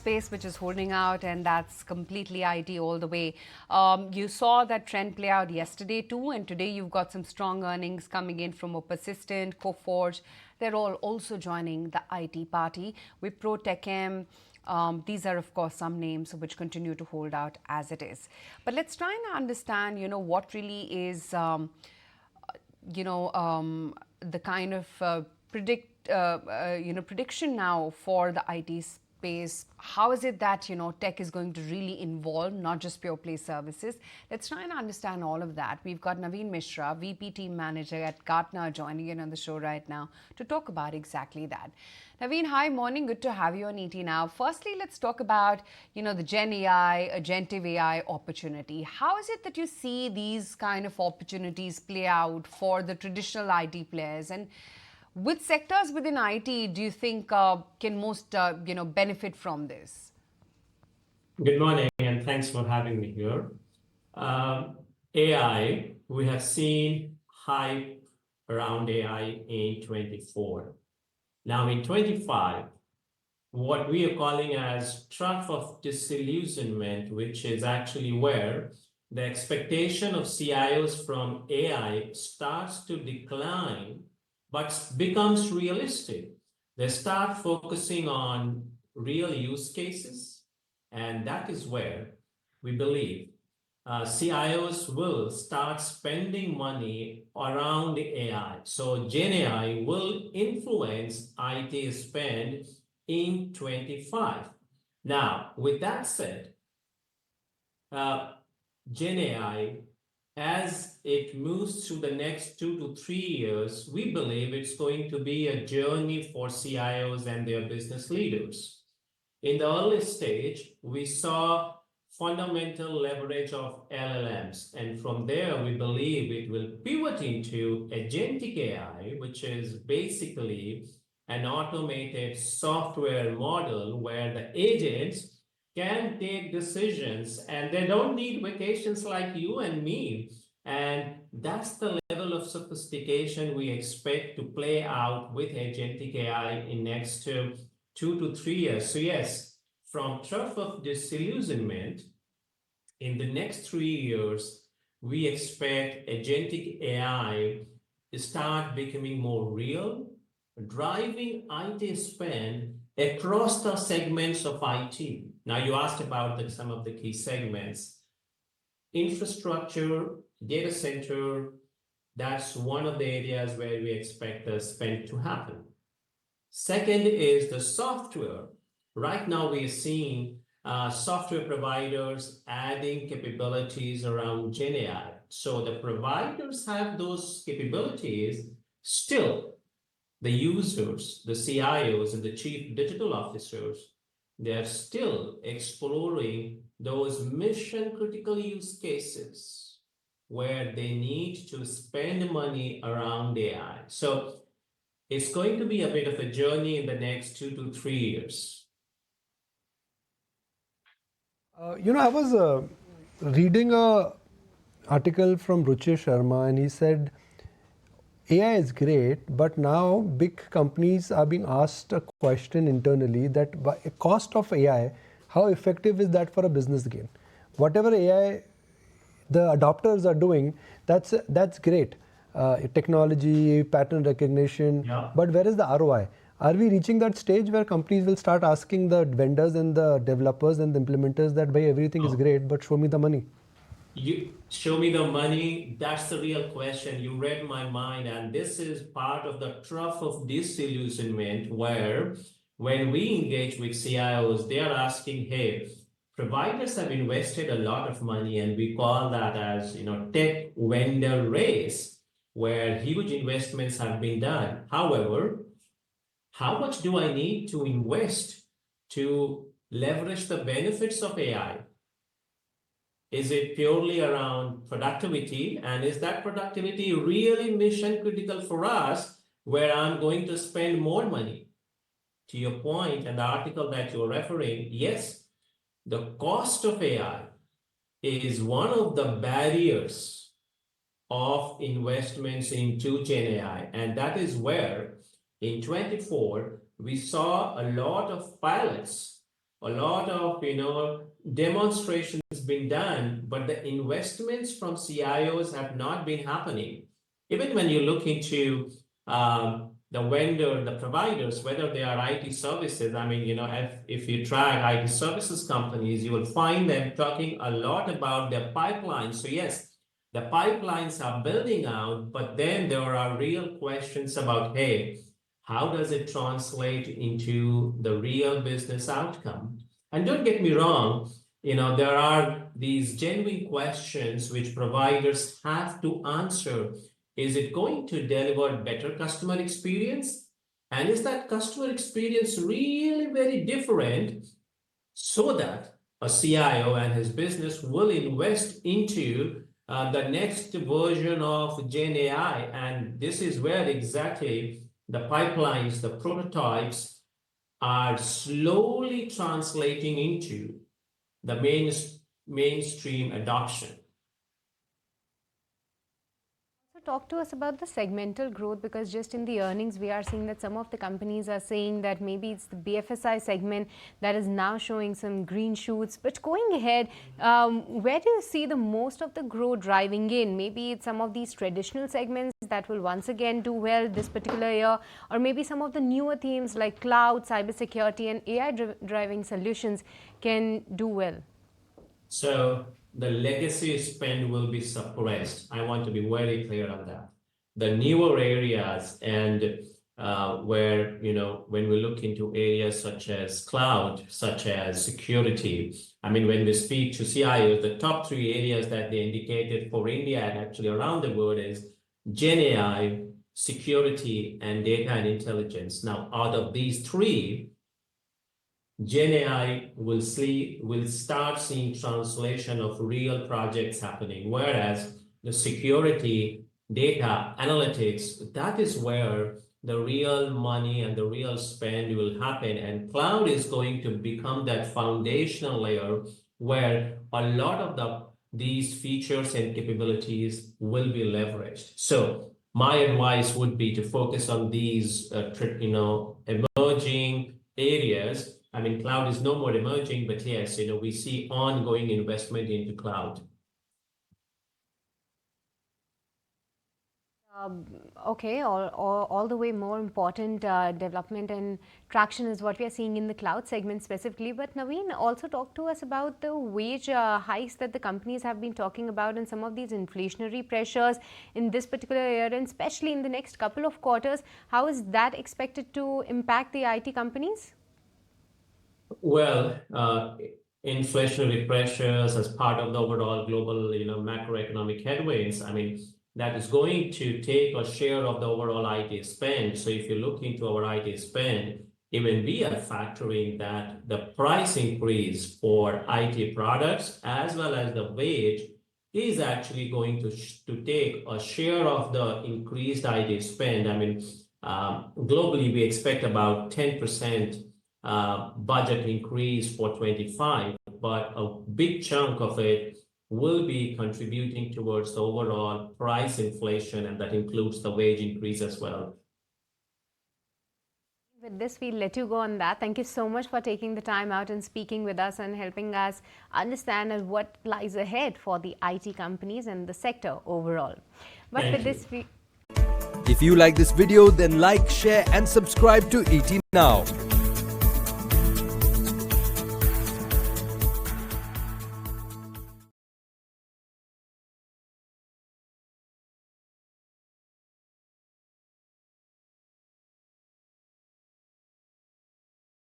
space which is holding out, and that's completely IT all the way. You saw that trend play out yesterday too, and today you've got some strong earnings coming in from Persistent, Coforge. They're all also joining the IT party. Wipro, Techem. These are, of course, some names which continue to hold out as it is. But let's try and understand, what really is, the kind of prediction now for the IT space. How is it that tech is going to really involve, not just pure play services? Let's try and understand all of that. We've got Naveen Mishra, VP Team Manager at Gartner, joining in on the show right now to talk about exactly that. Naveen, hi, morning. Good to have you on ET Now. Firstly, let's talk about the Gen AI, Agentive AI opportunity. How is it that you see these kind of opportunities play out for the traditional IT players, and which sectors within IT do you think can most benefit from this? Good morning, and thanks for having me here. AI, we have seen hype around AI in 24. Now in 25, what we are calling as trough of disillusionment, which is actually where the expectation of CIOs from AI starts to decline but becomes realistic. They start focusing on real use cases, and that is where we believe CIOs will start spending money around AI. So Gen AI will influence IT spend in 25. Now, with that said, Gen AI, as it moves through the next 2 to 3 years, we believe it's going to be a journey for CIOs and their business leaders. In the early stage, we saw fundamental leverage of LLMs, and from there, we believe it will pivot into agentic AI, which is basically an automated software model where the agents can take decisions and they don't need vacations like you and me. And that's the level of sophistication we expect to play out with agentic AI in next 2 to 3 years. So yes, from trough of disillusionment, in the next 3 years, we expect agentic AI to start becoming more real, driving IT spend across the segments of IT. Now, you asked about some of the key segments. Infrastructure, data center, that's one of the areas where we expect the spend to happen. Second is the software. Right now, we are seeing software providers adding capabilities around Gen AI. So the providers have those capabilities. Still, the users, the CIOs, and the chief digital officers, they're still exploring those mission critical use cases where they need to spend money around AI. So it's going to be a bit of a journey in the next 2 to 3 years. I was reading a article from Ruchir Sharma, and he said AI is great, but now big companies are being asked a question internally that by cost of AI, how effective is that for a business gain? Whatever AI the adopters are doing, that's great. Technology, pattern recognition, but where is the ROI? Are we reaching that stage where companies will start asking the vendors and the developers and the implementers that by everything is great, but show me the money? You show me the money. That's the real question. You read my mind, and this is part of the trough of disillusionment where when we engage with CIOs, they are asking, hey, providers have invested a lot of money, and we call that as tech vendor race, where huge investments have been done. However, how much do I need to invest to leverage the benefits of AI? Is it purely around productivity? And is that productivity really mission critical for us where I'm going to spend more money? To your point and the article that you're referring, yes, the cost of AI is one of the barriers of investments into Gen AI. And that is where in 24, we saw a lot of pilots a lot of demonstrations been done, but the investments from CIOs have not been happening. Even when you look into the vendor, the providers, whether they are IT services, I mean, if you track IT services companies, you will find them talking a lot about their pipelines. So yes, the pipelines are building out, but then there are real questions about, hey, how does it translate into the real business outcome? And don't get me wrong, there are these genuine questions which providers have to answer. Is it going to deliver better customer experience? And is that customer experience really very different so that a CIO and his business will invest into the next version of Gen AI? And this is where exactly the pipelines, the prototypes are slowly translating into the mainstream adoption. Talk to us about the segmental growth, because just in the earnings we are seeing that some of the companies are saying that maybe it's the BFSI segment that is now showing some green shoots. But going ahead, where do you see the most of the growth driving in? Maybe it's some of these traditional segments that will once again do well this particular year, or maybe some of the newer themes like cloud, cybersecurity and AI driving solutions can do well. So the legacy spend will be suppressed. I want to be very clear on that. The newer areas and where, when we look into areas such as cloud, such as security, I mean, when we speak to CIOs, the top 3 areas that they indicated for India and actually around the world is Gen AI, security, and data and intelligence. Now, out of these 3, Gen AI will start seeing translation of real projects happening, whereas the security, data, analytics, that is where the real money and the real spend will happen. And cloud is going to become that foundational layer where a lot of these features and capabilities will be leveraged. So my advice would be to focus on these, emerging areas. I mean, cloud is no more emerging, but yes, we see ongoing investment into cloud. Okay, all the way more important development and traction is what we are seeing in the cloud segment specifically. But Naveen, also talk to us about the wage hikes that the companies have been talking about and some of these inflationary pressures in this particular year, and especially in the next couple of quarters. How is that expected to impact the IT companies? Well, inflationary pressures as part of the overall global, macroeconomic headwinds, I mean, that is going to take a share of the overall IT spend. So if you look into our IT spend, even we are factoring that the price increase for IT products as well as the wage is actually going to take a share of the increased IT spend. I mean, globally, we expect about 10% budget increase for 25, but a big chunk of it will be contributing towards the overall price inflation, and that includes the wage increase as well. With this, we'll let you go on that. Thank you so much for taking the time out and speaking with us and helping us understand what lies ahead for the IT companies and the sector overall. But with this, if you like this video, then like, share and subscribe to ET Now.